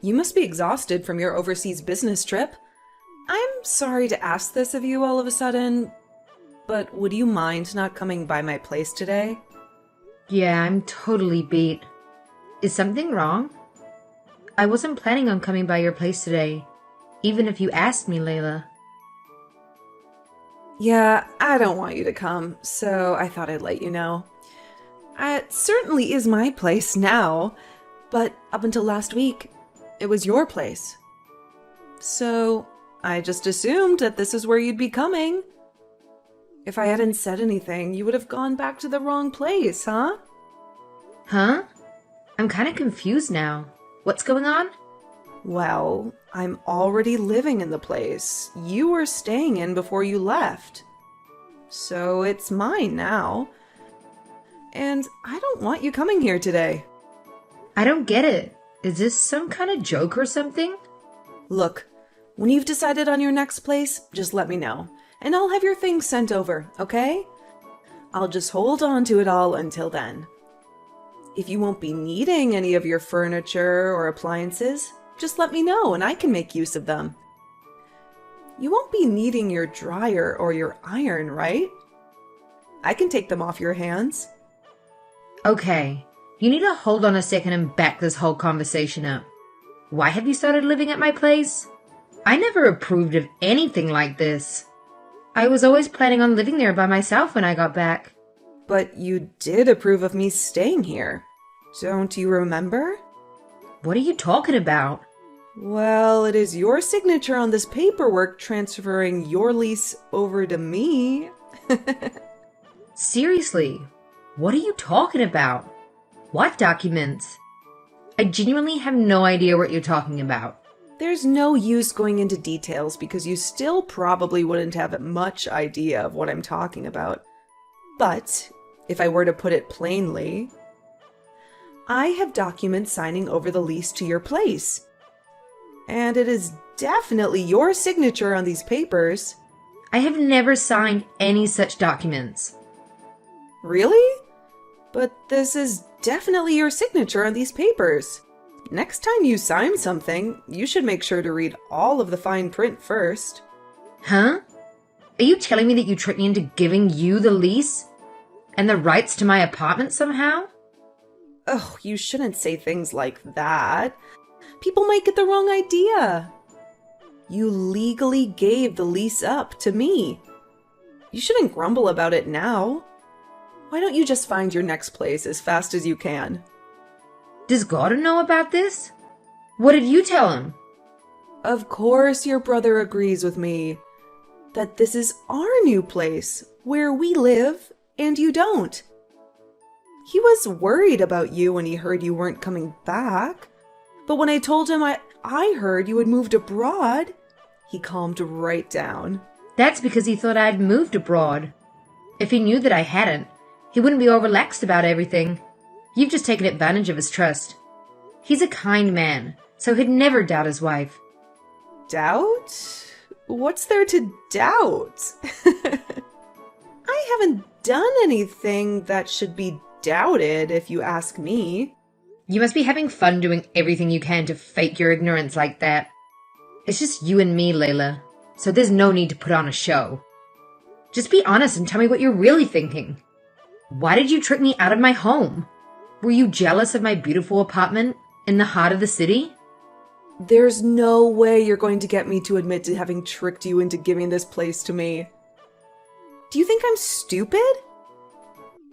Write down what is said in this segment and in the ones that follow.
You must be exhausted from your overseas business trip. I'm sorry to ask this of you all of a sudden, but would you mind not coming by my place today? Yeah, I'm totally beat. Is something wrong? I wasn't planning on coming by your place today, even if you asked me, Layla. Yeah, I don't want you to come, so I thought I'd let you know. It certainly is my place now, but up until last week, it was your place. So I just assumed that this is where you'd be coming. If I hadn't said anything, you would have gone back to the wrong place, huh? Huh? I'm kind of confused now. What's going on? Well, I'm already living in the place you were staying in before you left. So it's mine now. And I don't want you coming here today. I don't get it. Is this some kind of joke or something? Look, when you've decided on your next place, just let me know, and I'll have your things sent over, okay? I'll just hold on to it all until then. If you won't be needing any of your furniture or appliances, just let me know and I can make use of them. You won't be needing your dryer or your iron, right? I can take them off your hands. Okay, you need to hold on a second and back this whole conversation up. Why have you started living at my place? I never approved of anything like this. I was always planning on living there by myself when I got back. But you did approve of me staying here. Don't you remember? What are you talking about? Well, it is your signature on this paperwork transferring your lease over to me. Seriously, what are you talking about? What documents? I genuinely have no idea what you're talking about. There's no use going into details because you still probably wouldn't have much idea of what I'm talking about. But if I were to put it plainly, I have documents signing over the lease to your place. And it is definitely your signature on these papers. I have never signed any such documents. Really? But this is definitely your signature on these papers. Next time you sign something, you should make sure to read all of the fine print first. Huh? Are you telling me that you tricked me into giving you the lease? And the rights to my apartment somehow? Oh, you shouldn't say things like that. People might get the wrong idea. You legally gave the lease up to me. You shouldn't grumble about it now. Why don't you just find your next place as fast as you can? Does Gordon know about this? What did you tell him? Of course your brother agrees with me that this is our new place, where we live and you don't. He was worried about you when he heard you weren't coming back. But when I told him I heard you had moved abroad, he calmed right down. That's because he thought I'd moved abroad. If he knew that I hadn't, he wouldn't be all relaxed about everything. You've just taken advantage of his trust. He's a kind man, so he'd never doubt his wife. Doubt? What's there to doubt? I haven't done anything that should be doubted, if you ask me. You must be having fun doing everything you can to fake your ignorance like that. It's just you and me, Layla, so there's no need to put on a show. Just be honest and tell me what you're really thinking. Why did you trick me out of my home? Were you jealous of my beautiful apartment in the heart of the city? There's no way you're going to get me to admit to having tricked you into giving this place to me. Do you think I'm stupid?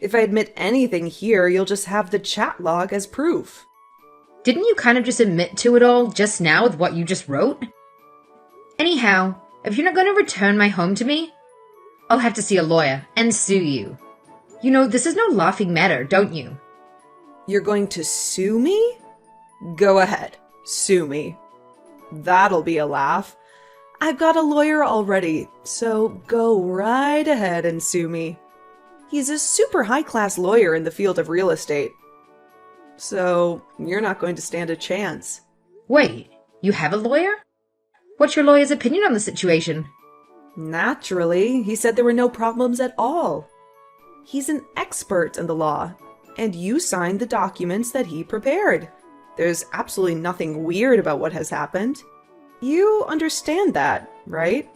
If I admit anything here, you'll just have the chat log as proof. Didn't you kind of just admit to it all just now with what you just wrote? Anyhow, if you're not going to return my home to me, I'll have to see a lawyer and sue you. You know, this is no laughing matter, don't you? You're going to sue me? Go ahead, sue me. That'll be a laugh. I've got a lawyer already, so go right ahead and sue me. He's a super high-class lawyer in the field of real estate. So, you're not going to stand a chance. Wait, you have a lawyer? What's your lawyer's opinion on the situation? Naturally, he said there were no problems at all. He's an expert in the law, and you signed the documents that he prepared. There's absolutely nothing weird about what has happened. You understand that, right?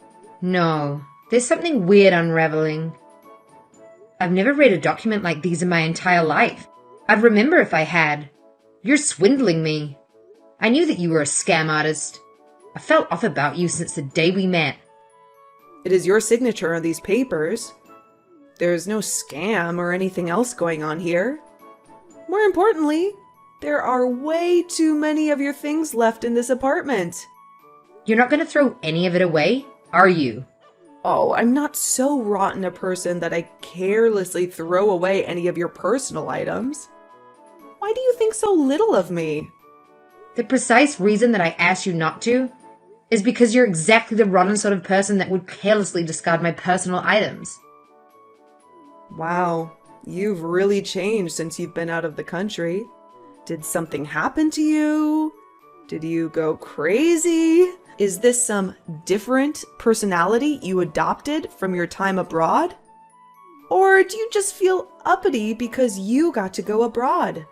No, there's something weird unraveling. I've never read a document like these in my entire life. I'd remember if I had. You're swindling me. I knew that you were a scam artist. I felt off about you since the day we met. It is your signature on these papers. There's no scam or anything else going on here. More importantly, there are way too many of your things left in this apartment. You're not going to throw any of it away, are you? Oh, I'm not so rotten a person that I carelessly throw away any of your personal items. Why do you think so little of me? The precise reason that I asked you not to is because you're exactly the rotten sort of person that would carelessly discard my personal items. Wow, you've really changed since you've been out of the country. Did something happen to you? Did you go crazy? Is this some different personality you adopted from your time abroad? Or do you just feel uppity because you got to go abroad?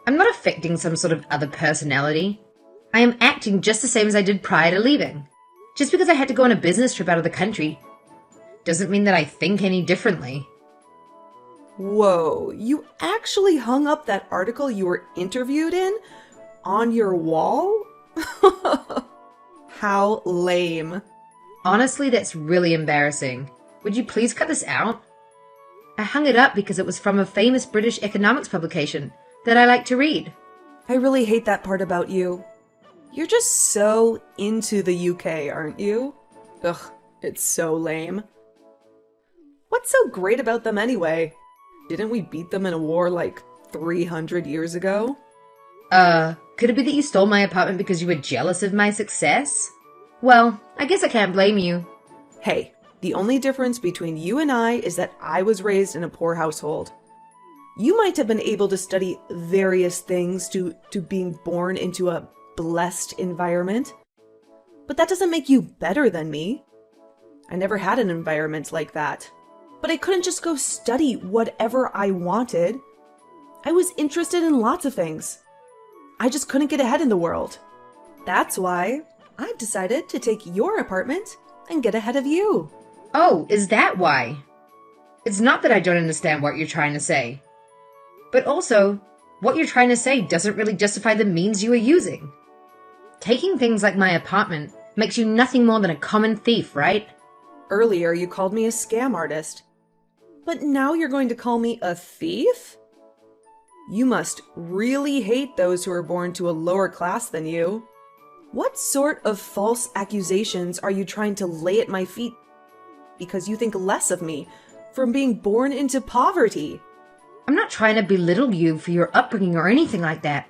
I'm not affecting some sort of other personality. I am acting just the same as I did prior to leaving. Just because I had to go on a business trip out of the country doesn't mean that I think any differently. Whoa, you actually hung up that article you were interviewed in on your wall? How lame. Honestly, that's really embarrassing. Would you please cut this out? I hung it up because it was from a famous British economics publication that I like to read. I really hate that part about you. You're just so into the UK, aren't you? Ugh, it's so lame. What's so great about them anyway? Didn't we beat them in a war like 300 years ago? Could it be that you stole my apartment because you were jealous of my success? Well, I guess I can't blame you. Hey, the only difference between you and I is that I was raised in a poor household. You might have been able to study various things to being born into a blessed environment, but that doesn't make you better than me. I never had an environment like that, but I couldn't just go study whatever I wanted. I was interested in lots of things. I just couldn't get ahead in the world. That's why I've decided to take your apartment and get ahead of you. Oh, is that why? It's not that I don't understand what you're trying to say. But also, what you're trying to say doesn't really justify the means you are using. Taking things like my apartment makes you nothing more than a common thief, right? Earlier you called me a scam artist. But now you're going to call me a thief? You must really hate those who are born to a lower class than you. What sort of false accusations are you trying to lay at my feet because you think less of me from being born into poverty? I'm not trying to belittle you for your upbringing or anything like that.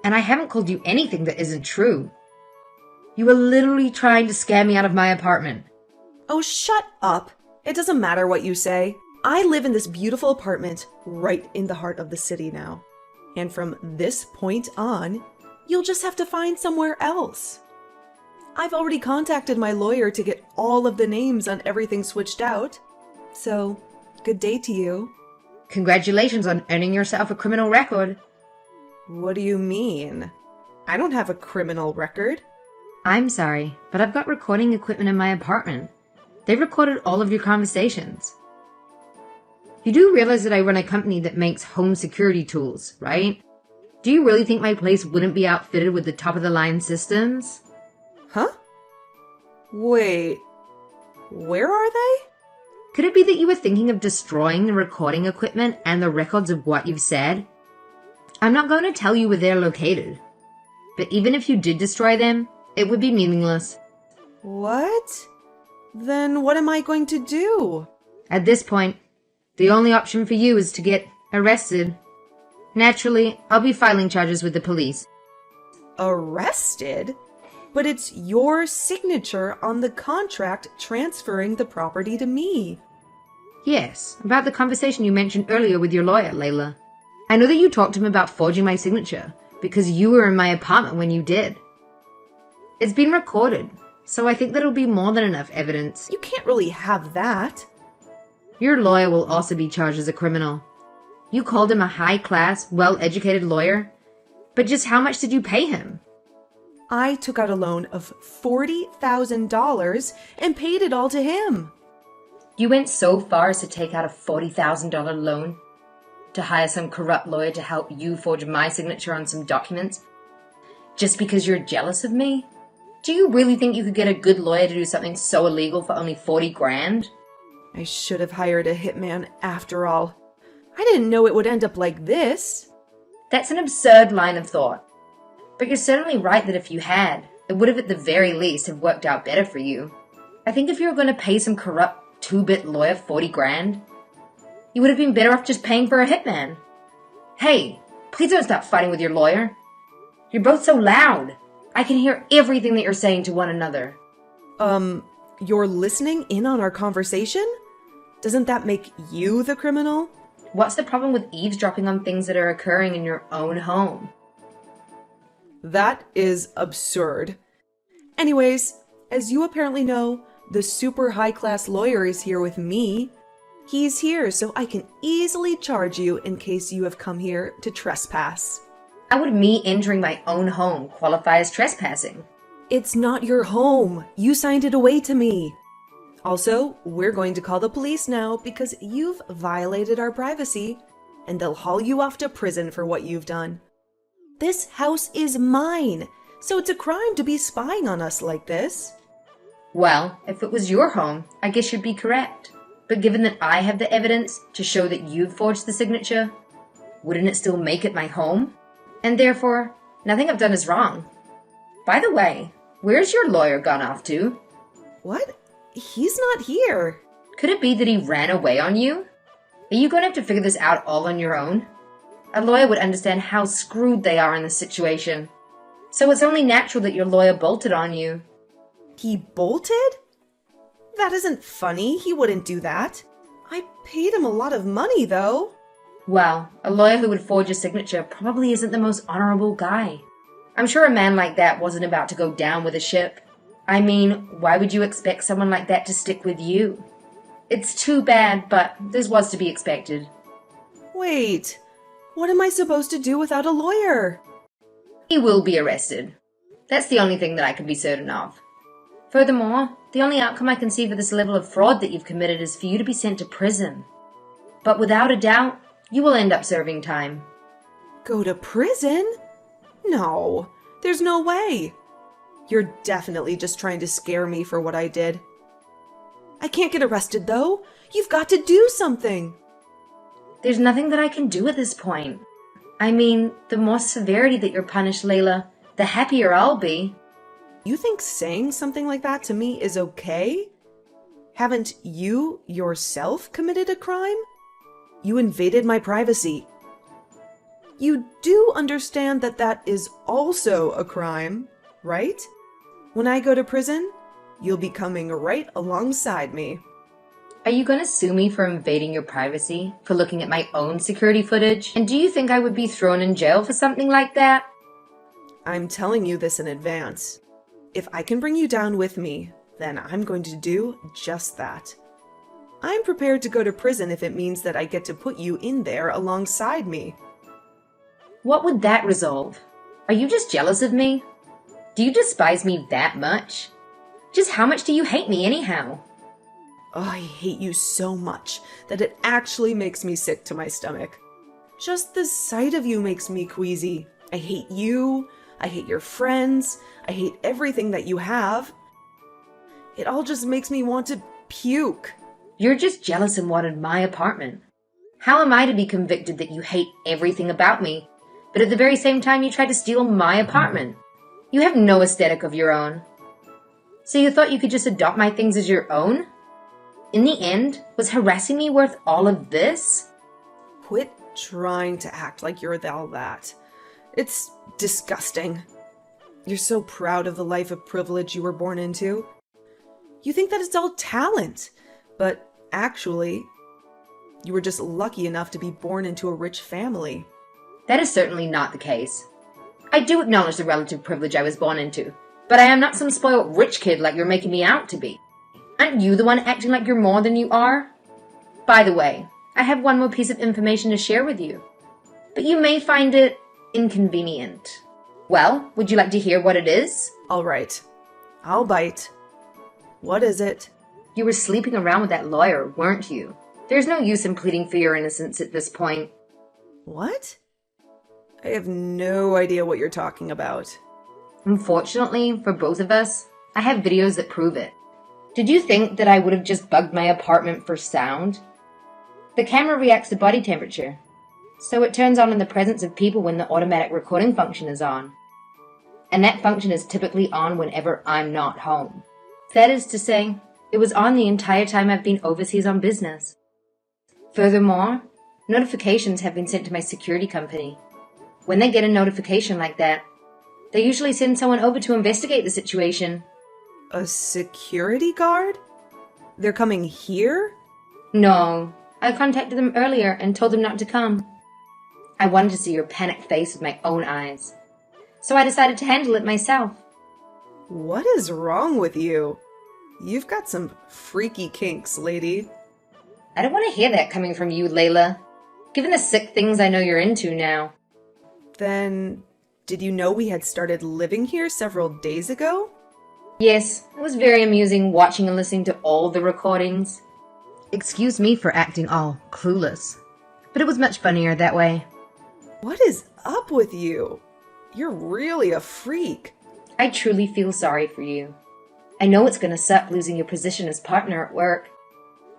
And I haven't called you anything that isn't true. You were literally trying to scare me out of my apartment. Oh, shut up. It doesn't matter what you say. I live in this beautiful apartment right in the heart of the city now. And from this point on, you'll just have to find somewhere else. I've already contacted my lawyer to get all of the names on everything switched out. So, good day to you. Congratulations on earning yourself a criminal record. What do you mean? I don't have a criminal record. I'm sorry, but I've got recording equipment in my apartment. They've recorded all of your conversations. You do realize that I run a company that makes home security tools, right? Do you really think my place wouldn't be outfitted with the top-of-the-line systems? Huh? Wait, where are they? Could it be that you were thinking of destroying the recording equipment and the records of what you've said? I'm not going to tell you where they're located. But even if you did destroy them, it would be meaningless. What? Then what am I going to do? At this point, the only option for you is to get arrested. Naturally, I'll be filing charges with the police. Arrested? But it's your signature on the contract transferring the property to me. Yes, about the conversation you mentioned earlier with your lawyer, Layla. I know that you talked to him about forging my signature because you were in my apartment when you did. It's been recorded, so I think that'll be more than enough evidence. You can't really have that. Your lawyer will also be charged as a criminal. You called him a high-class, well-educated lawyer, But just how much did you pay him? I took out a loan of $40,000 and paid it all to him. You went so far as to take out a $40,000 loan to hire some corrupt lawyer to help you forge my signature on some documents just because you're jealous of me? Do you really think you could get a good lawyer to do something so illegal for only 40 grand? I should have hired a hitman after all. I didn't know it would end up like this. That's an absurd line of thought. But you're certainly right that if you had, it would have at the very least have worked out better for you. I think if you were going to pay some corrupt two-bit lawyer 40 grand, you would have been better off just paying for a hitman. Hey, please don't stop fighting with your lawyer. You're both so loud. I can hear everything that you're saying to one another. You're listening in on our conversation? Doesn't that make you the criminal? What's the problem with eavesdropping on things that are occurring in your own home? That is absurd. Anyways, as you apparently know, the super high-class lawyer is here with me. He's here so I can easily charge you in case you have come here to trespass. How would me entering my own home qualify as trespassing? It's not your home. You signed it away to me. Also, we're going to call the police now because you've violated our privacy, and they'll haul you off to prison for what you've done. This house is mine, so it's a crime to be spying on us like this. Well, if it was your home, I guess you'd be correct. But given that I have the evidence to show that you forged the signature, wouldn't it still make it my home? And therefore, nothing I've done is wrong. By the way, where's your lawyer gone off to? What? He's not here. Could it be that he ran away on you? Are you going to have to figure this out all on your own? A lawyer would understand how screwed they are in this situation. So it's only natural that your lawyer bolted on you. He bolted? That isn't funny. He wouldn't do that. I paid him a lot of money, though. Well, a lawyer who would forge a signature probably isn't the most honorable guy. I'm sure a man like that wasn't about to go down with a ship. I mean, why would you expect someone like that to stick with you? It's too bad, but this was to be expected. Wait, what am I supposed to do without a lawyer? He will be arrested. That's the only thing that I can be certain of. Furthermore, the only outcome I can see for this level of fraud that you've committed is for you to be sent to prison. But without a doubt, you will end up serving time. Go to prison? No, there's no way. You're definitely just trying to scare me for what I did. I can't get arrested, though. You've got to do something. There's nothing that I can do at this point. I mean, the more severity that you're punished, Layla, the happier I'll be. You think saying something like that to me is okay? Haven't you yourself committed a crime? You invaded my privacy. You do understand that that is also a crime, right? When I go to prison, you'll be coming right alongside me. Are you going to sue me for invading your privacy, for looking at my own security footage? And do you think I would be thrown in jail for something like that? I'm telling you this in advance. If I can bring you down with me, then I'm going to do just that. I'm prepared to go to prison if it means that I get to put you in there alongside me. What would that resolve? Are you just jealous of me? Do you despise me that much? Just how much do you hate me anyhow? Oh, I hate you so much that it actually makes me sick to my stomach. Just the sight of you makes me queasy. I hate you. I hate your friends. I hate everything that you have. It all just makes me want to puke. You're just jealous and wanted my apartment. How am I to be convicted that you hate everything about me, but at the very same time you tried to steal my apartment? You have no aesthetic of your own. So you thought you could just adopt my things as your own? In the end, was harassing me worth all of this? Quit trying to act like you're all that. It's disgusting. You're so proud of the life of privilege you were born into. You think that it's all talent, but actually, you were just lucky enough to be born into a rich family. That is certainly not the case. I do acknowledge the relative privilege I was born into, but I am not some spoiled rich kid like you're making me out to be. Aren't you the one acting like you're more than you are? By the way, I have one more piece of information to share with you, but you may find it Inconvenient. Well, would you like to hear what it is? All right. I'll bite. What is it? You were sleeping around with that lawyer, weren't you? There's no use in pleading for your innocence at this point. What? I have no idea what you're talking about. Unfortunately, for both of us, I have videos that prove it. Did you think that I would have just bugged my apartment for sound? The camera reacts to body temperature, so it turns on in the presence of people when the automatic recording function is on. And that function is typically on whenever I'm not home. That is to say, it was on the entire time I've been overseas on business. Furthermore, notifications have been sent to my security company. When they get a notification like that, they usually send someone over to investigate the situation. A security guard? They're coming here? No, I contacted them earlier and told them not to come. I wanted to see your panicked face with my own eyes, so I decided to handle it myself. What is wrong with you? You've got some freaky kinks, lady. I don't want to hear that coming from you, Layla, given the sick things I know you're into now. Then, did you know we had started living here several days ago? Yes, it was very amusing watching and listening to all the recordings. Excuse me for acting all clueless, but it was much funnier that way. What is up with you? You're really a freak. I truly feel sorry for you. I know it's going to suck losing your position as partner at work,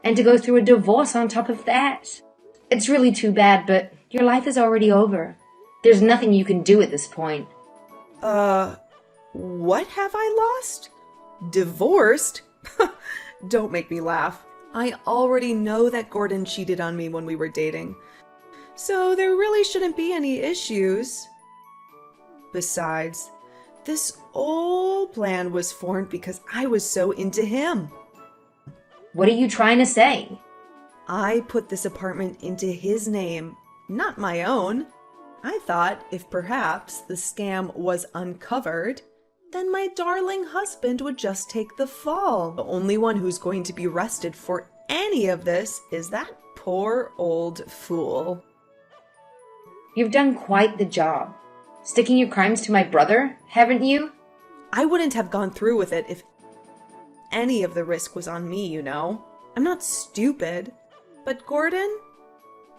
and to go through a divorce on top of that. It's really too bad, but your life is already over. There's nothing you can do at this point. What have I lost? Divorced? Don't make me laugh. I already know that Gordon cheated on me when we were dating, so there really shouldn't be any issues. Besides, this whole plan was formed because I was so into him. What are you trying to say? I put this apartment into his name, not my own. I thought if perhaps the scam was uncovered, then my darling husband would just take the fall. The only one who's going to be arrested for any of this is that poor old fool. You've done quite the job. Sticking your crimes to my brother, haven't you? I wouldn't have gone through with it if any of the risk was on me, you know. I'm not stupid. But Gordon?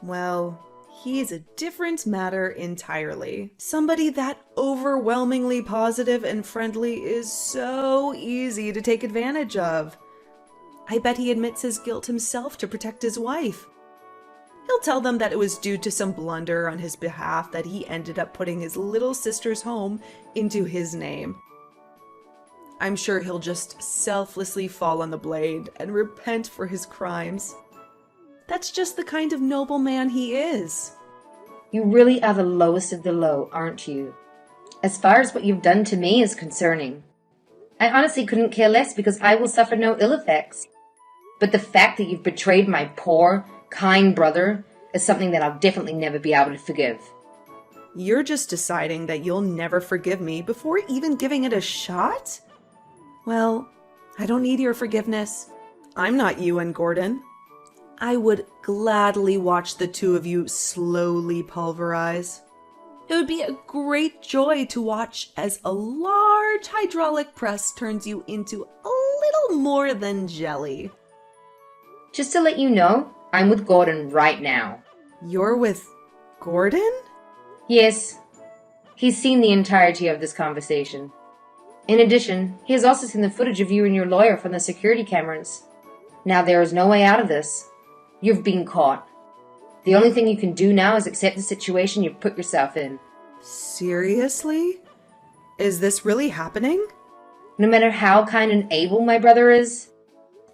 Well, he's a different matter entirely. Somebody that overwhelmingly positive and friendly is so easy to take advantage of. I bet he admits his guilt himself to protect his wife. He'll tell them that it was due to some blunder on his behalf that he ended up putting his little sister's home into his name. I'm sure he'll just selflessly fall on the blade and repent for his crimes. That's just the kind of noble man he is. You really are the lowest of the low, aren't you? As far as what you've done to me is concerning. I honestly couldn't care less because I will suffer no ill effects. But the fact that you've betrayed my poor, kind brother is something that I'll definitely never be able to forgive. You're just deciding that you'll never forgive me before even giving it a shot? Well, I don't need your forgiveness. I'm not you and Gordon. I would gladly watch the two of you slowly pulverize. It would be a great joy to watch as a large hydraulic press turns you into a little more than jelly. Just to let you know, I'm with Gordon right now. You're with Gordon? Yes, he's seen the entirety of this conversation. In addition, he has also seen the footage of you and your lawyer from the security cameras. Now there is no way out of this. You've been caught. The only thing you can do now is accept the situation you've put yourself in. Seriously? Is this really happening? No matter how kind and able my brother is,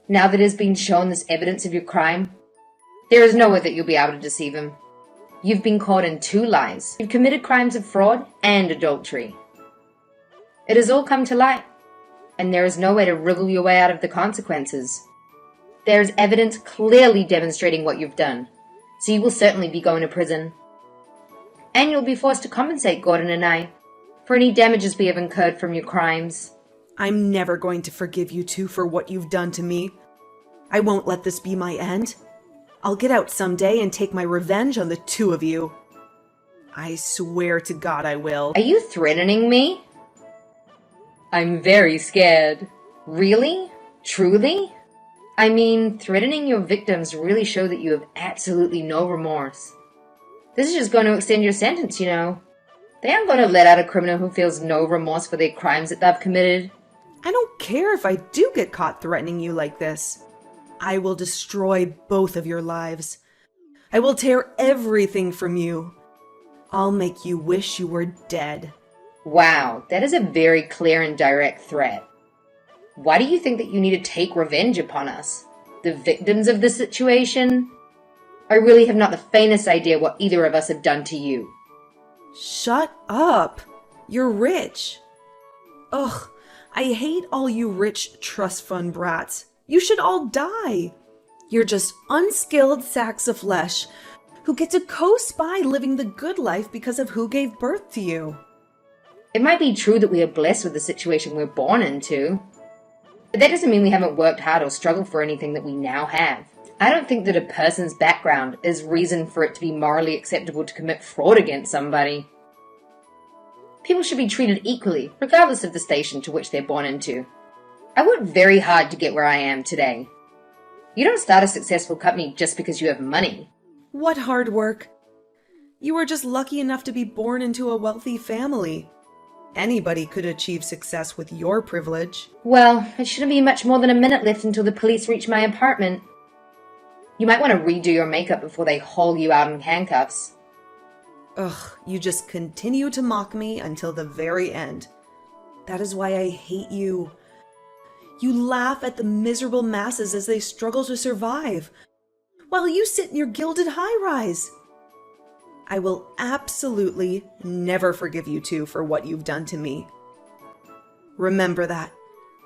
now that it has been shown this evidence of your crime, there is no way that you'll be able to deceive him. You've been caught in 2 lies. You've committed crimes of fraud and adultery. It has all come to light, and there is no way to wriggle your way out of the consequences. There is evidence clearly demonstrating what you've done, so you will certainly be going to prison. And you'll be forced to compensate Gordon and I for any damages we have incurred from your crimes. I'm never going to forgive you two for what you've done to me. I won't let this be my end. I'll get out someday and take my revenge on the two of you. I swear to God I will. Are you threatening me? I'm very scared. Really? Truly? I mean, threatening your victims really show that you have absolutely no remorse. This is just going to extend your sentence, you know. They aren't going to let out a criminal who feels no remorse for their crimes that they've committed. I don't care if I do get caught threatening you like this. I will destroy both of your lives. I will tear everything from you. I'll make you wish you were dead. Wow, that is a very clear and direct threat. Why do you think that you need to take revenge upon us, the victims of the situation? I really have not the faintest idea what either of us have done to you. Shut up. You're rich. Ugh, I hate all you rich trust fund brats. You should all die. You're just unskilled sacks of flesh who get to coast by living the good life because of who gave birth to you. It might be true that we are blessed with the situation we're born into, but that doesn't mean we haven't worked hard or struggled for anything that we now have. I don't think that a person's background is reason for it to be morally acceptable to commit fraud against somebody. People should be treated equally, regardless of the station to which they're born into. I worked very hard to get where I am today. You don't start a successful company just because you have money. What hard work? You were just lucky enough to be born into a wealthy family. Anybody could achieve success with your privilege. Well, it shouldn't be much more than a minute left until the police reach my apartment. You might want to redo your makeup before they haul you out in handcuffs. Ugh, you just continue to mock me until the very end. That is why I hate you. You laugh at the miserable masses as they struggle to survive, while you sit in your gilded high-rise. I will absolutely never forgive you two for what you've done to me. Remember that.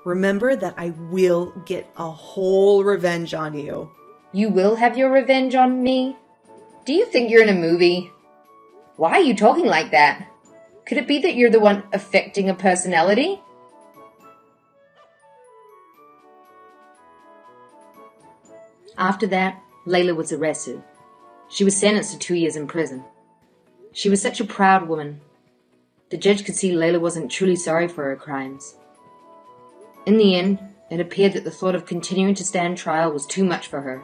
Remember that I will get a whole revenge on you. You will have your revenge on me? Do you think you're in a movie? Why are you talking like that? Could it be that you're the one affecting a personality? After that, Layla was arrested. She was sentenced to 2 years in prison. She was such a proud woman. The judge could see Layla wasn't truly sorry for her crimes. In the end, it appeared that the thought of continuing to stand trial was too much for her,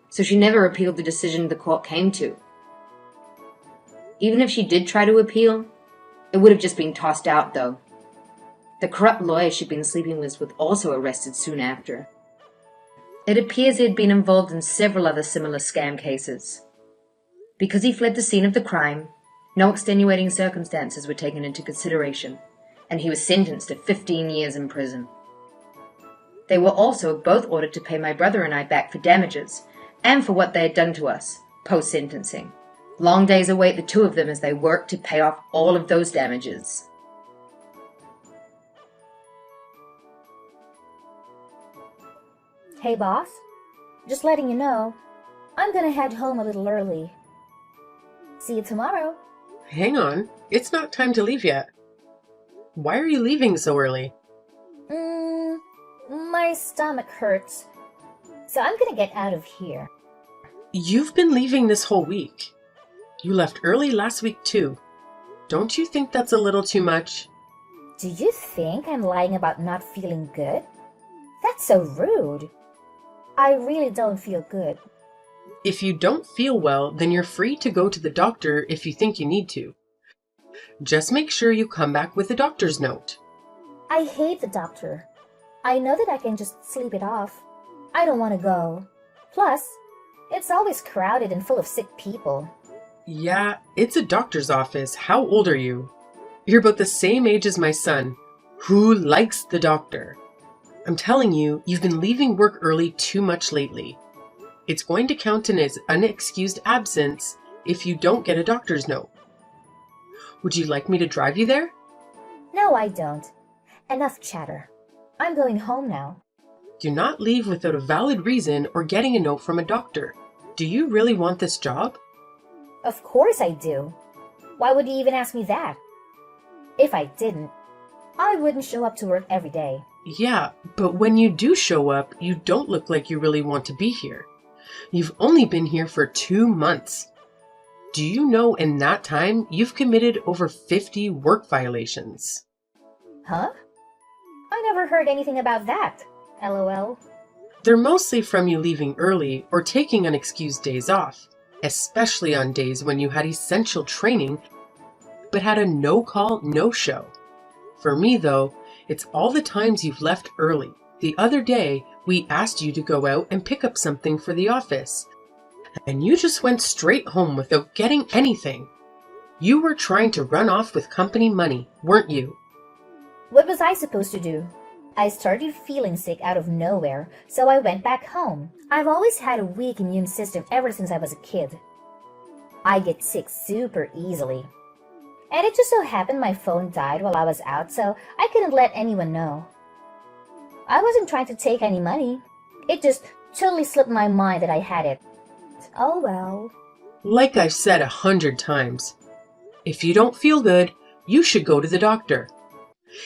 so she never appealed the decision the court came to. Even if she did try to appeal, it would have just been tossed out, though. The corrupt lawyer she'd been sleeping with was also arrested soon after. It appears he had been involved in several other similar scam cases. Because he fled the scene of the crime, no extenuating circumstances were taken into consideration, and he was sentenced to 15 years in prison. They were also both ordered to pay my brother and I back for damages, and for what they had done to us, post-sentencing. Long days await the two of them as they work to pay off all of those damages. Hey boss, just letting you know, I'm gonna head home a little early. See you tomorrow. Hang on, it's not time to leave yet. Why are you leaving so early? My stomach hurts, so I'm gonna get out of here. You've been leaving this whole week. You left early last week too. Don't you think that's a little too much? Do you think I'm lying about not feeling good? That's so rude. I really don't feel good. If you don't feel well, then you're free to go to the doctor if you think you need to. Just make sure you come back with a doctor's note. I hate the doctor. I know that I can just sleep it off. I don't want to go. Plus, it's always crowded and full of sick people. Yeah, it's a doctor's office. How old are you? You're about the same age as my son, who likes the doctor. I'm telling you, you've been leaving work early too much lately. It's going to count in as unexcused absence if you don't get a doctor's note. Would you like me to drive you there? No, I don't. Enough chatter. I'm going home now. Do not leave without a valid reason or getting a note from a doctor. Do you really want this job? Of course I do. Why would you even ask me that? If I didn't, I wouldn't show up to work every day. Yeah, but when you do show up, you don't look like you really want to be here. You've only been here for 2 months. Do you know in that time you've committed over 50 work violations? Huh? I never heard anything about that. LOL. They're mostly from you leaving early or taking unexcused days off, especially on days when you had essential training but had a no-call, no-show. For me, though, it's all the times you've left early. The other day, we asked you to go out and pick up something for the office, and you just went straight home without getting anything. You were trying to run off with company money, weren't you? What was I supposed to do? I started feeling sick out of nowhere, so I went back home. I've always had a weak immune system ever since I was a kid. I get sick super easily. And it just so happened my phone died while I was out, so I couldn't let anyone know. I wasn't trying to take any money. It just totally slipped my mind that I had it. Oh well. Like I've said 100 times, if you don't feel good, you should go to the doctor.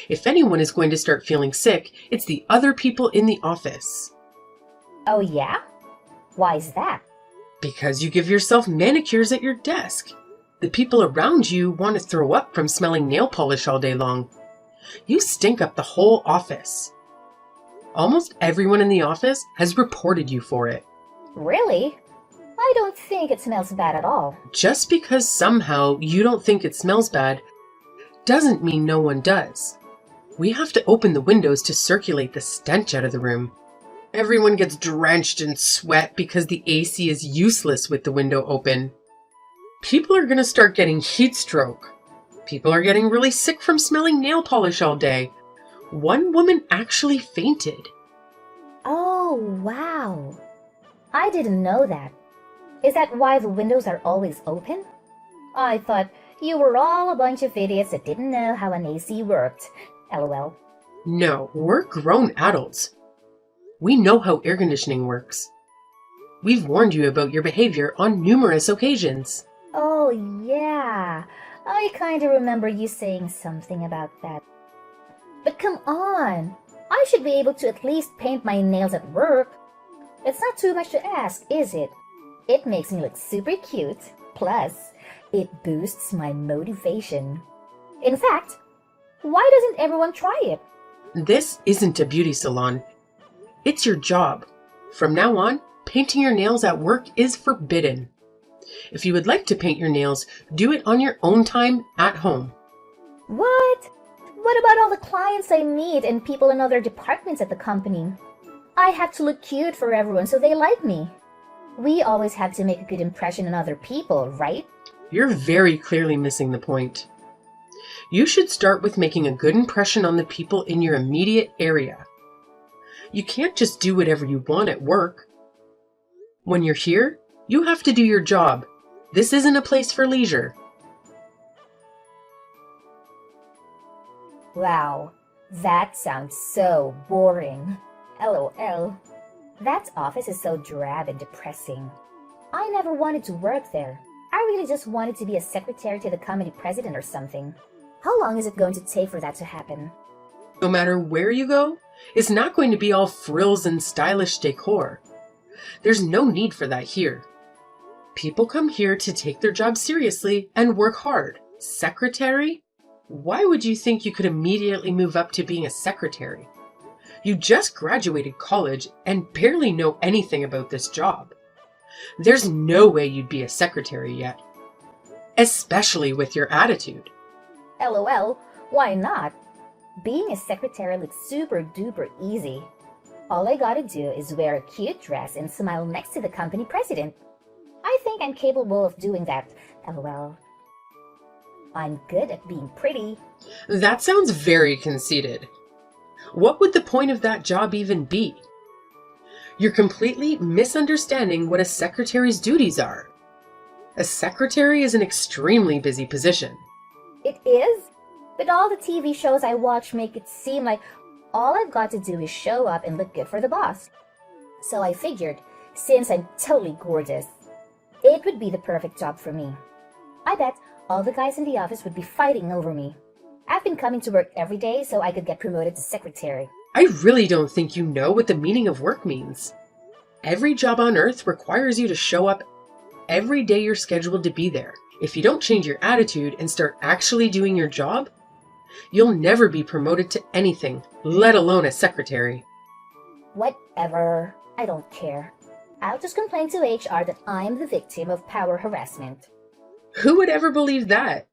If anyone is going to start feeling sick, it's the other people in the office. Oh yeah? Why is that? Because you give yourself manicures at your desk. The people around you want to throw up from smelling nail polish all day long. You stink up the whole office. Almost everyone in the office has reported you for it. Really? I don't think it smells bad at all. Just because somehow you don't think it smells bad doesn't mean no one does. We have to open the windows to circulate the stench out of the room. Everyone gets drenched in sweat because the AC is useless with the window open. People are going to start getting heat stroke. People are getting really sick from smelling nail polish all day. One woman actually fainted. Oh, wow. I didn't know that. Is that why the windows are always open? I thought you were all a bunch of idiots that didn't know how an AC worked. LOL. No, we're grown adults. We know how air conditioning works. We've warned you about your behavior on numerous occasions. Oh, yeah. I kind of remember you saying something about that. But come on. I should be able to at least paint my nails at work. It's not too much to ask, is it? It makes me look super cute. Plus, it boosts my motivation. In fact, why doesn't everyone try it? This isn't a beauty salon. It's your job. From now on, painting your nails at work is forbidden. If you would like to paint your nails, do it on your own time at home. What? What about all the clients I meet and people in other departments at the company? I have to look cute for everyone so they like me. We always have to make a good impression on other people, right? You're very clearly missing the point. You should start with making a good impression on the people in your immediate area. You can't just do whatever you want at work. When you're here, you have to do your job. This isn't a place for leisure. Wow, that sounds so boring. LOL. That office is so drab and depressing. I never wanted to work there. I really just wanted to be a secretary to the company president or something. How long is it going to take for that to happen? No matter where you go, it's not going to be all frills and stylish decor. There's no need for that here. People come here to take their job seriously and work hard. Secretary? Why would you think you could immediately move up to being a secretary? You just graduated college and barely know anything about this job. There's no way you'd be a secretary yet, especially with your attitude. LOL, why not? Being a secretary looks super duper easy. All I gotta do is wear a cute dress and smile next to the company president. I think I'm capable of doing that. LOL. I'm good at being pretty. That sounds very conceited. What would the point of that job even be? You're completely misunderstanding what a secretary's duties are. A secretary is an extremely busy position. It is? But all the TV shows I watch make it seem like all I've got to do is show up and look good for the boss. So I figured, since I'm totally gorgeous, it would be the perfect job for me. I bet all the guys in the office would be fighting over me. I've been coming to work every day so I could get promoted to secretary. I really don't think you know what the meaning of work means. Every job on earth requires you to show up every day you're scheduled to be there. If you don't change your attitude and start actually doing your job, you'll never be promoted to anything, let alone a secretary. Whatever. I don't care. I'll just complain to HR that I'm the victim of power harassment. Who would ever believe that?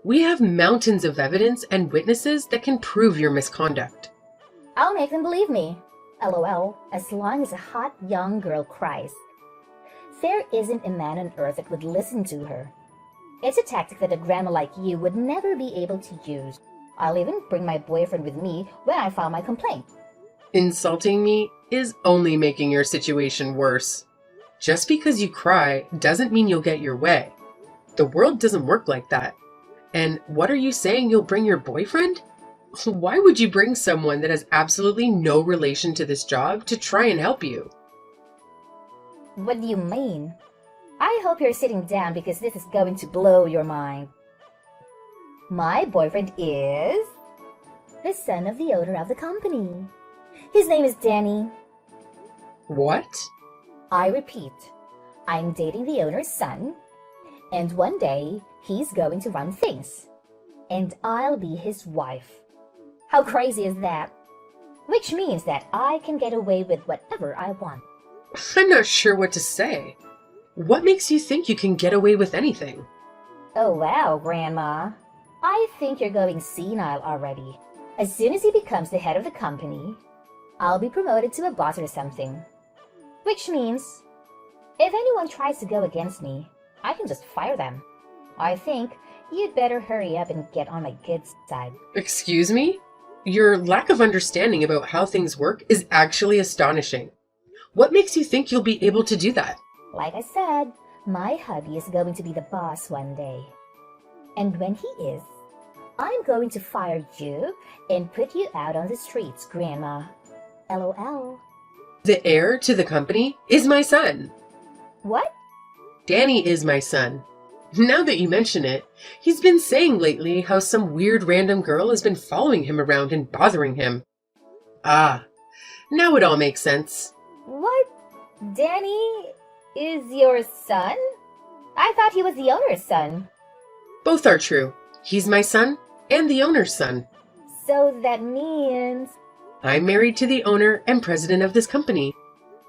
We have mountains of evidence and witnesses that can prove your misconduct. I'll make them believe me. LOL, as long as a hot young girl cries. There isn't a man on earth that would listen to her. It's a tactic that a grandma like you would never be able to use. I'll even bring my boyfriend with me when I file my complaint. Insulting me is only making your situation worse. Just because you cry doesn't mean you'll get your way. The world doesn't work like that. And what are you saying, you'll bring your boyfriend? Why would you bring someone that has absolutely no relation to this job to try and help you? What do you mean? I hope you're sitting down because this is going to blow your mind. My boyfriend is the son of the owner of the company. His name is Danny. What? I repeat, I'm dating the owner's son, and one day he's going to run things, and I'll be his wife. How crazy is that? Which means that I can get away with whatever I want. I'm not sure what to say. What makes you think you can get away with anything? Oh wow, Grandma. I think you're going senile already. As soon as he becomes the head of the company, I'll be promoted to a boss or something. Which means, if anyone tries to go against me, I can just fire them. I think you'd better hurry up and get on my good side. Excuse me? Your lack of understanding about how things work is actually astonishing. What makes you think you'll be able to do that? Like I said, my hubby is going to be the boss one day. And when he is, I'm going to fire you and put you out on the streets, Grandma. LOL. The heir to the company is my son. What? Danny is my son. Now that you mention it, he's been saying lately how some weird random girl has been following him around and bothering him. Ah, now it all makes sense. What? Danny is your son? I thought he was the owner's son. Both are true. He's my son and the owner's son. So that means... I'm married to the owner and president of this company.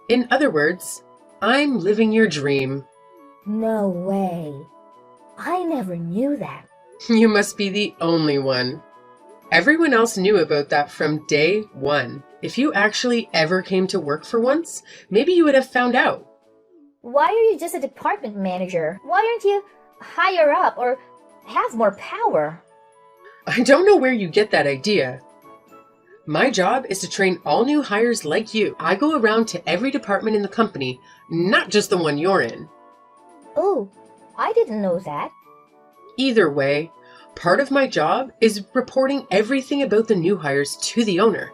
In other words, I'm living your dream. No way. I never knew that. You must be the only one. Everyone else knew about that from day one. If you actually ever came to work for once, maybe you would have found out. Why are you just a department manager? Why aren't you higher up or have more power? I don't know where you get that idea. My job is to train all new hires like you. I go around to every department in the company, not just the one you're in. Oh, I didn't know that. Either way, part of my job is reporting everything about the new hires to the owner.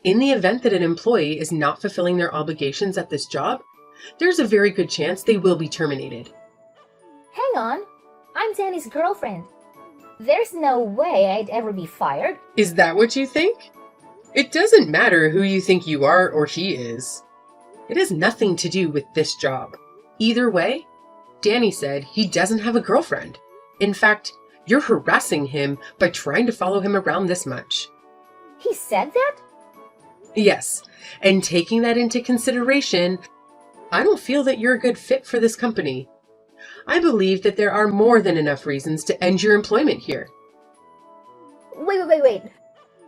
In the event that an employee is not fulfilling their obligations at this job, there's a very good chance they will be terminated. Hang on. I'm Danny's girlfriend. There's no way I'd ever be fired. Is that what you think? It doesn't matter who you think you are or he is. It has nothing to do with this job. Either way, Danny said he doesn't have a girlfriend. In fact, you're harassing him by trying to follow him around this much. He said that? Yes, and taking that into consideration, I don't feel that you're a good fit for this company. I believe that there are more than enough reasons to end your employment here. Wait.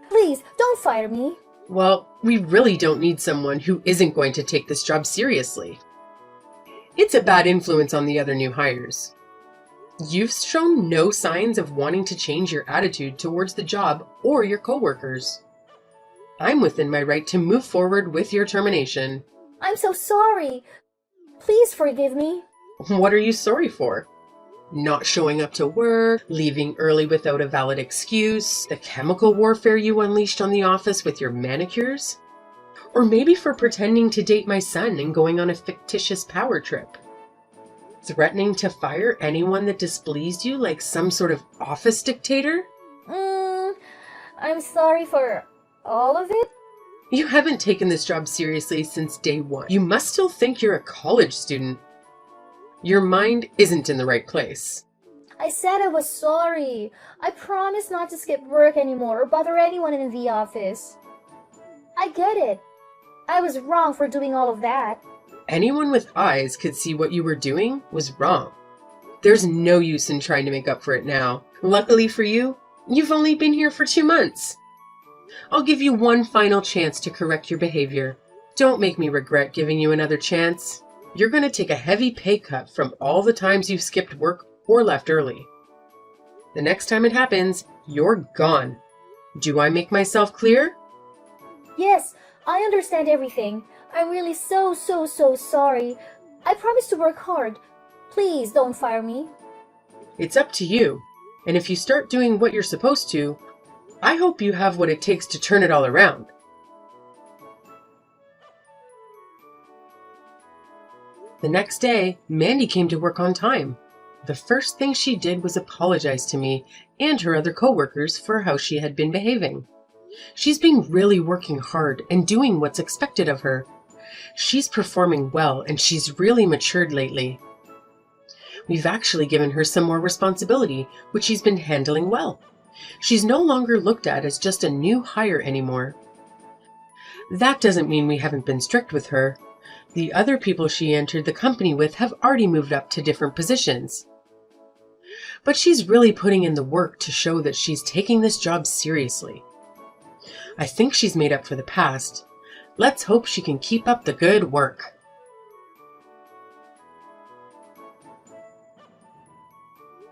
Please, don't fire me. Well, we really don't need someone who isn't going to take this job seriously. It's a bad influence on the other new hires. You've shown no signs of wanting to change your attitude towards the job or your coworkers. I'm within my right to move forward with your termination. I'm so sorry. Please forgive me. What are you sorry for? Not showing up to work, leaving early without a valid excuse, the chemical warfare you unleashed on the office with your manicures? Or maybe for pretending to date my son and going on a fictitious power trip? Threatening to fire anyone that displeased you like some sort of office dictator? I'm sorry for all of it. You haven't taken this job seriously since day one. You must still think you're a college student. Your mind isn't in the right place. I said I was sorry. I promised not to skip work anymore or bother anyone in the office. I get it. I was wrong for doing all of that. Anyone with eyes could see what you were doing was wrong. There's no use in trying to make up for it now. Luckily for you, you've only been here for 2 months. I'll give you one final chance to correct your behavior. Don't make me regret giving you another chance. You're going to take a heavy pay cut from all the times you've skipped work or left early. The next time it happens, you're gone. Do I make myself clear? Yes, I understand everything. I'm really so sorry. I promise to work hard. Please don't fire me. It's up to you. And if you start doing what you're supposed to, I hope you have what it takes to turn it all around. The next day, Mandy came to work on time. The first thing she did was apologize to me and her other coworkers for how she had been behaving. She's been really working hard and doing what's expected of her. She's performing well and she's really matured lately. We've actually given her some more responsibility, which she's been handling well. She's no longer looked at as just a new hire anymore. That doesn't mean we haven't been strict with her. The other people she entered the company with have already moved up to different positions. But she's really putting in the work to show that she's taking this job seriously. I think she's made up for the past. Let's hope she can keep up the good work.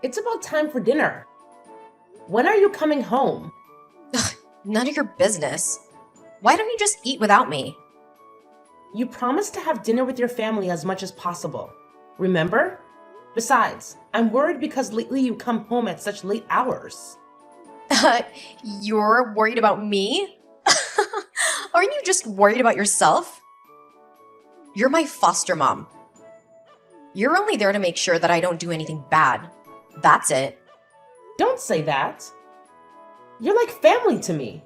It's about time for dinner. When are you coming home? Ugh, none of your business. Why don't you just eat without me? You promised to have dinner with your family as much as possible. Remember? Besides, I'm worried because lately you come home at such late hours. You're worried about me? Aren't you just worried about yourself? You're my foster mom. You're only there to make sure that I don't do anything bad. That's it. Don't say that. You're like family to me.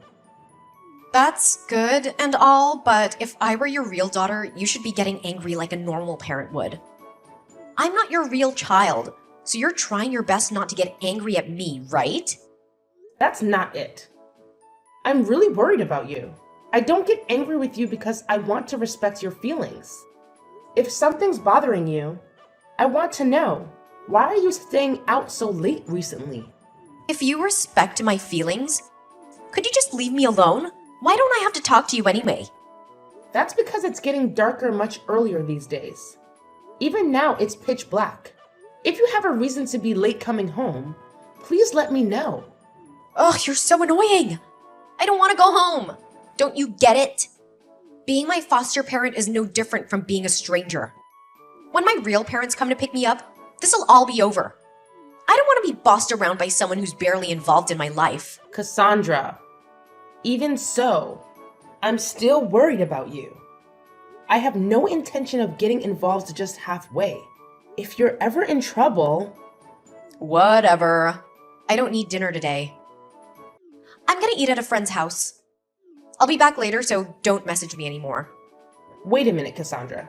That's good and all, but if I were your real daughter, you should be getting angry like a normal parent would. I'm not your real child, so you're trying your best not to get angry at me, right? That's not it. I'm really worried about you. I don't get angry with you because I want to respect your feelings. If something's bothering you, I want to know. Why are you staying out so late recently? If you respect my feelings, could you just leave me alone? Why don't I have to talk to you anyway? That's because it's getting darker much earlier these days. Even now, it's pitch black. If you have a reason to be late coming home, please let me know. Ugh, you're so annoying. I don't want to go home. Don't you get it? Being my foster parent is no different from being a stranger. When my real parents come to pick me up, this'll all be over. I don't want to be bossed around by someone who's barely involved in my life. Cassandra, even so, I'm still worried about you. I have no intention of getting involved just halfway. If you're ever in trouble... Whatever. I don't need dinner today. I'm gonna eat at a friend's house. I'll be back later, so don't message me anymore. Wait a minute, Cassandra.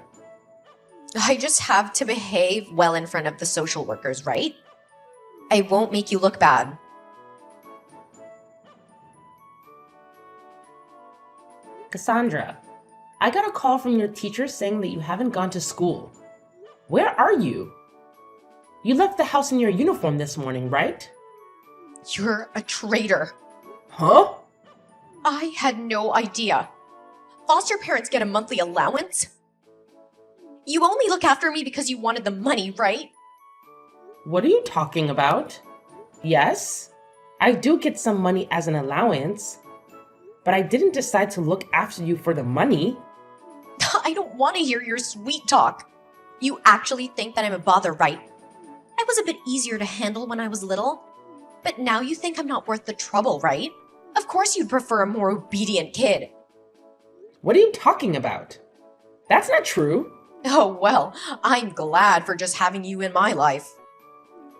I just have to behave well in front of the social workers, right? I won't make you look bad. Cassandra, I got a call from your teacher saying that you haven't gone to school. Where are you? You left the house in your uniform this morning, right? You're a traitor. Huh? I had no idea. Foster parents get a monthly allowance? You only look after me because you wanted the money, right? What are you talking about? Yes, I do get some money as an allowance, but I didn't decide to look after you for the money. I don't want to hear your sweet talk. You actually think that I'm a bother, right? I was a bit easier to handle when I was little, but now you think I'm not worth the trouble, right? Of course you'd prefer a more obedient kid. What are you talking about? That's not true. Oh, well, I'm glad for just having you in my life.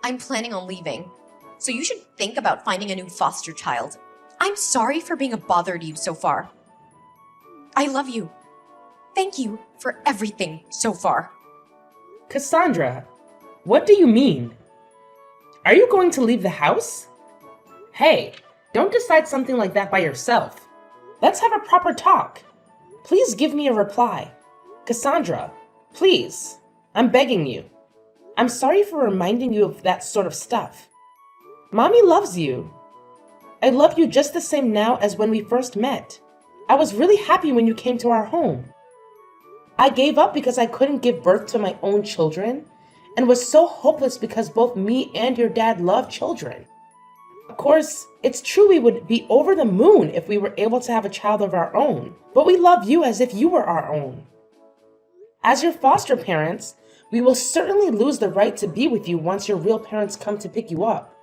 I'm planning on leaving, so you should think about finding a new foster child. I'm sorry for being a bother to you so far. I love you. Thank you for everything so far. Cassandra, What do you mean? Are you going to leave the house? Hey, don't decide something like that by yourself. Let's have a proper talk. Please give me a reply. Cassandra, please. I'm begging you. I'm sorry for reminding you of that sort of stuff. Mommy loves you. I love you just the same now as when we first met. I was really happy when you came to our home. I gave up because I couldn't give birth to my own children and was so hopeless because both me and your dad love children. Of course, it's true we would be over the moon if we were able to have a child of our own, but we love you as if you were our own. As your foster parents, we will certainly lose the right to be with you once your real parents come to pick you up.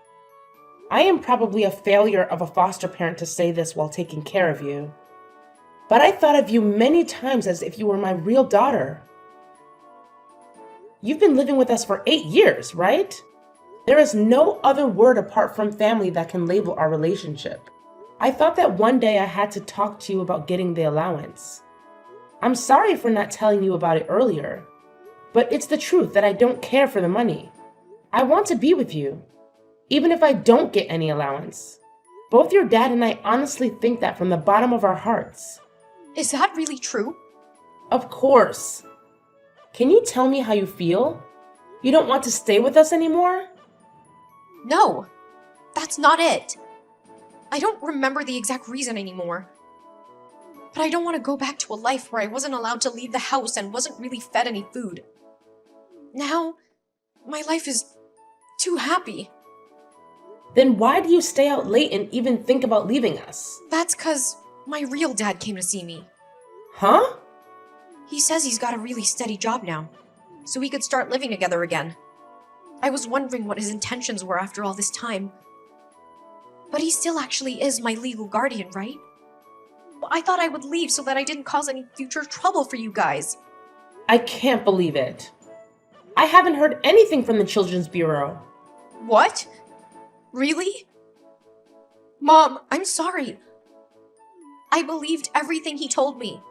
I am probably a failure of a foster parent to say this while taking care of you, but I thought of you many times as if you were my real daughter. You've been living with us for 8 years, right? There is no other word apart from family that can label our relationship. I thought that one day I had to talk to you about getting the allowance. I'm sorry for not telling you about it earlier, but it's the truth that I don't care for the money. I want to be with you, even if I don't get any allowance. Both your dad and I honestly think that from the bottom of our hearts. Is that really true? Of course. Can you tell me how you feel? You don't want to stay with us anymore? No, that's not it. I don't remember the exact reason anymore. But I don't want to go back to a life where I wasn't allowed to leave the house and wasn't really fed any food. Now, my life is too happy. Then why do you stay out late and even think about leaving us? That's 'cause my real dad came to see me. Huh? He says he's got a really steady job now, so we could start living together again. I was wondering what his intentions were after all this time. But he still actually is my legal guardian, right? I thought I would leave so that I didn't cause any future trouble for you guys. I can't believe it. I haven't heard anything from the Children's Bureau. What? Really? Mom, I'm sorry. I believed everything he told me.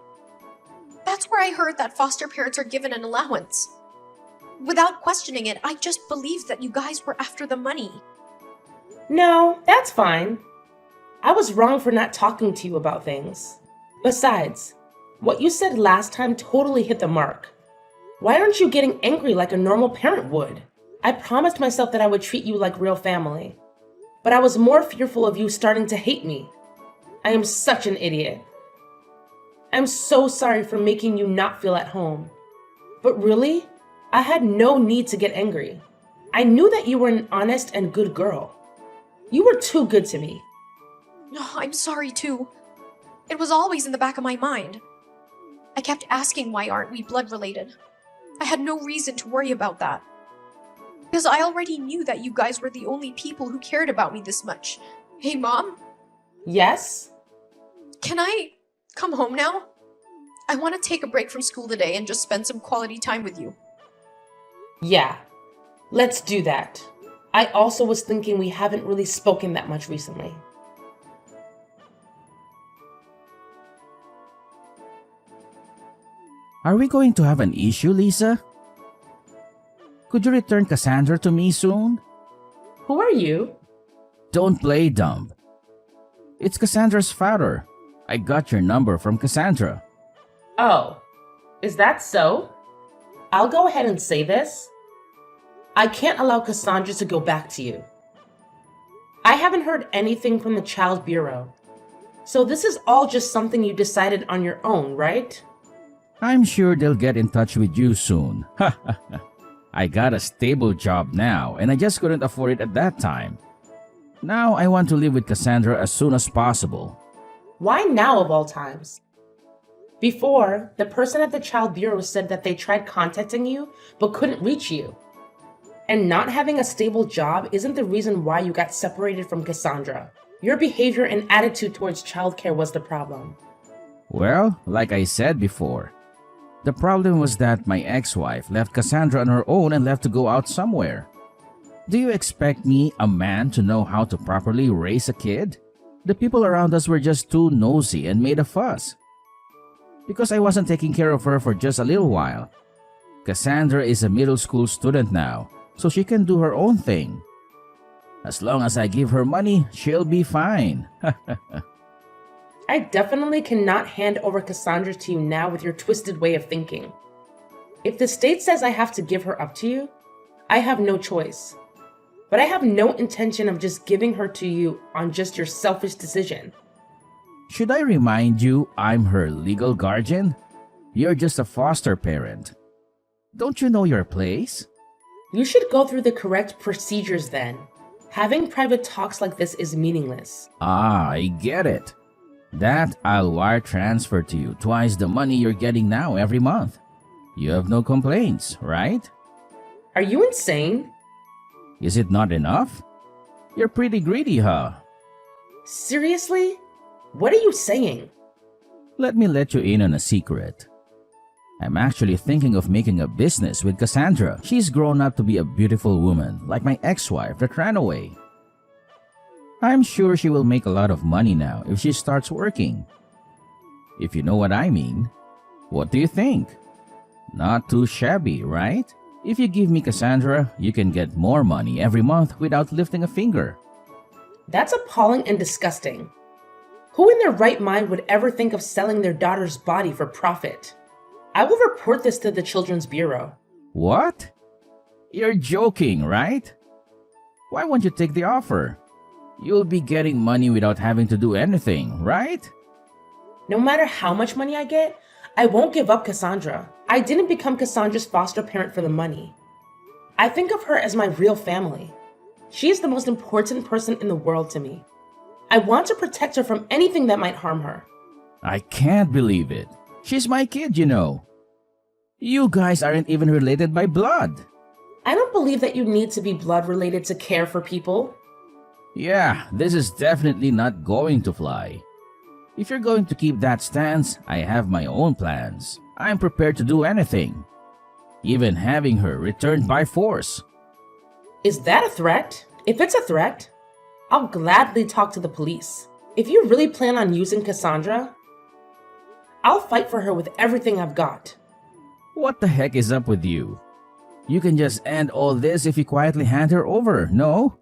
That's where I heard that foster parents are given an allowance. Without questioning it, I just believed that you guys were after the money. No, that's fine. I was wrong for not talking to you about things. Besides, what you said last time totally hit the mark. Why aren't you getting angry like a normal parent would? I promised myself that I would treat you like real family, but I was more fearful of you starting to hate me. I am such an idiot. I'm so sorry for making you not feel at home. But really, I had no need to get angry. I knew that you were an honest and good girl. You were too good to me. No, I'm sorry too. It was always in the back of my mind. I kept asking why aren't we blood related. I had no reason to worry about that. Because I already knew that you guys were the only people who cared about me this much. Hey, Mom? Yes? Can I come home now? I want to take a break from school today and just spend some quality time with you. Yeah, let's do that. I also was thinking we haven't really spoken that much recently. Are we going to have an issue, Lisa? Could you return Cassandra to me soon? Who are you? Don't play dumb. It's Cassandra's father. I got your number from Cassandra. Oh, is that so? I'll go ahead and say this. I can't allow Cassandra to go back to you. I haven't heard anything from the Child Bureau. So this is all just something you decided on your own, right? I'm sure they'll get in touch with you soon. I got a stable job now, and I just couldn't afford it at that time. Now I want to live with Cassandra as soon as possible. Why now of all times? Before, the person at the Child Bureau said that they tried contacting you but couldn't reach you. And not having a stable job isn't the reason why you got separated from Cassandra. Your behavior and attitude towards childcare was the problem. Well, like I said before, the problem was that my ex-wife left Cassandra on her own and left to go out somewhere. Do you expect me, a man, to know how to properly raise a kid? The people around us were just too nosy and made a fuss. Because I wasn't taking care of her for just a little while. Cassandra is a middle school student now, so she can do her own thing. As long as I give her money, she'll be fine. I definitely cannot hand over Cassandra to you now with your twisted way of thinking. If the state says I have to give her up to you, I have no choice. But I have no intention of just giving her to you on just your selfish decision. Should I remind you I'm her legal guardian? You're just a foster parent. Don't you know your place? You should go through the correct procedures then. Having private talks like this is meaningless. Ah, I get it. That I'll wire transfer to you twice the money you're getting now every month. You have no complaints, right? Are you insane? Is it not enough? You're pretty greedy, huh? Seriously? What are you saying? Let me let you in on a secret. I'm actually thinking of making a business with Cassandra. She's grown up to be a beautiful woman, like my ex-wife that ran away. I'm sure she will make a lot of money now if she starts working. If you know what I mean. What do you think? Not too shabby, right? If you give me Cassandra, you can get more money every month without lifting a finger. That's appalling and disgusting. Who in their right mind would ever think of selling their daughter's body for profit? I will report this to the Children's Bureau. What? You're joking, right? Why won't you take the offer? You'll be getting money without having to do anything, right? No matter how much money I get, I won't give up Cassandra. I didn't become Cassandra's foster parent for the money. I think of her as my real family. She is the most important person in the world to me. I want to protect her from anything that might harm her. I can't believe it. She's my kid, you know. You guys aren't even related by blood. I don't believe that you need to be blood related to care for people. Yeah, this is definitely not going to fly. If you're going to keep that stance, I have my own plans. I'm prepared to do anything. Even having her returned by force. Is that a threat? If it's a threat, I'll gladly talk to the police. If you really plan on using Cassandra, I'll fight for her with everything I've got. What the heck is up with you? You can just end all this if you quietly hand her over, no?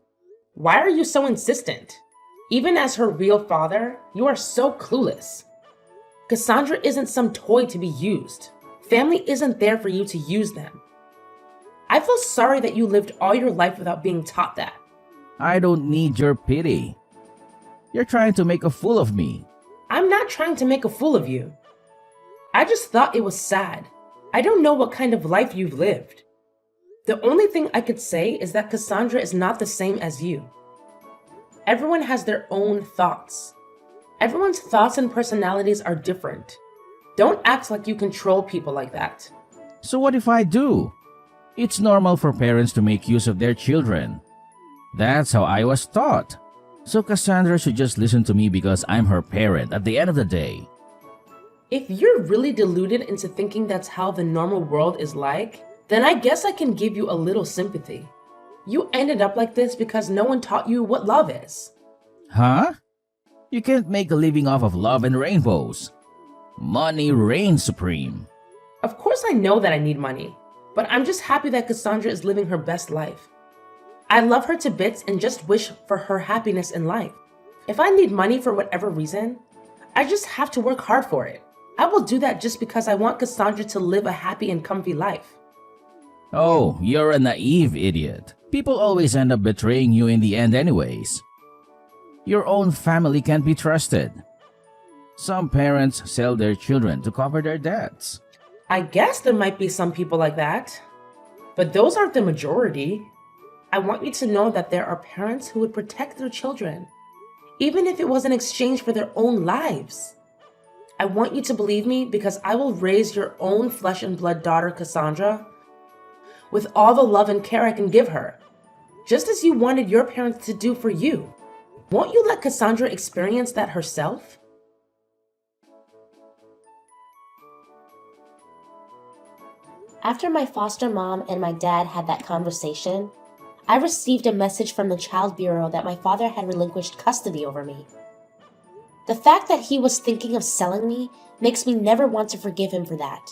Why are you so insistent? Even as her real father, you are so clueless. Cassandra isn't some toy to be used. Family isn't there for you to use them. I feel sorry that you lived all your life without being taught that. I don't need your pity. You're trying to make a fool of me. I'm not trying to make a fool of you. I just thought it was sad. I don't know what kind of life you've lived. The only thing I could say is that Cassandra is not the same as you. Everyone has their own thoughts. Everyone's thoughts and personalities are different. Don't act like you control people like that. So what if I do? It's normal for parents to make use of their children. That's how I was taught. So Cassandra should just listen to me because I'm her parent at the end of the day. If you're really deluded into thinking that's how the normal world is like, then I guess I can give you a little sympathy. You ended up like this because no one taught you what love is. Huh? You can't make a living off of love and rainbows. Money reigns supreme. Of course I know that I need money, but I'm just happy that Cassandra is living her best life. I love her to bits and just wish for her happiness in life. If I need money for whatever reason, I just have to work hard for it. I will do that just because I want Cassandra to live a happy and comfy life. Oh, you're a naive idiot. People always end up betraying you in the end anyways. Your own family can't be trusted. Some parents sell their children to cover their debts. I guess there might be some people like that, but those aren't the majority. I want you to know that there are parents who would protect their children, even if it was in exchange for their own lives. I want you to believe me because I will raise your own flesh and blood daughter, Cassandra, with all the love and care I can give her, just as you wanted your parents to do for you. Won't you let Cassandra experience that herself? After my foster mom and my dad had that conversation, I received a message from the Child Bureau that my father had relinquished custody over me. The fact that he was thinking of selling me makes me never want to forgive him for that.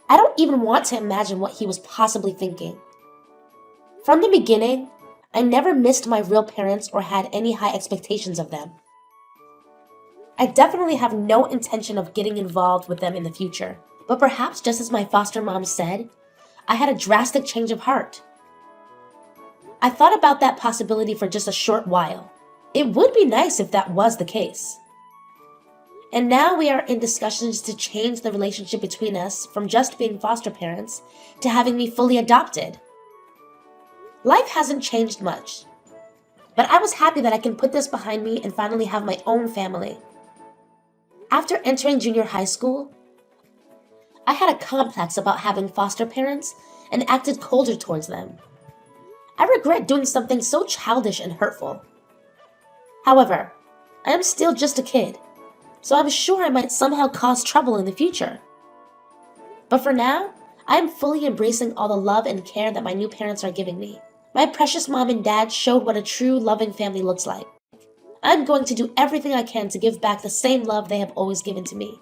I don't even want to imagine what he was possibly thinking. From the beginning, I never missed my real parents or had any high expectations of them. I definitely have no intention of getting involved with them in the future, but perhaps just as my foster mom said, I had a drastic change of heart. I thought about that possibility for just a short while. It would be nice if that was the case. And now we are in discussions to change the relationship between us from just being foster parents to having me fully adopted. Life hasn't changed much, but I was happy that I can put this behind me and finally have my own family. After entering junior high school, I had a complex about having foster parents and acted colder towards them. I regret doing something so childish and hurtful. However, I am still just a kid, so I'm sure I might somehow cause trouble in the future. But for now, I am fully embracing all the love and care that my new parents are giving me. My precious mom and dad showed what a true loving family looks like. I'm going to do everything I can to give back the same love they have always given to me.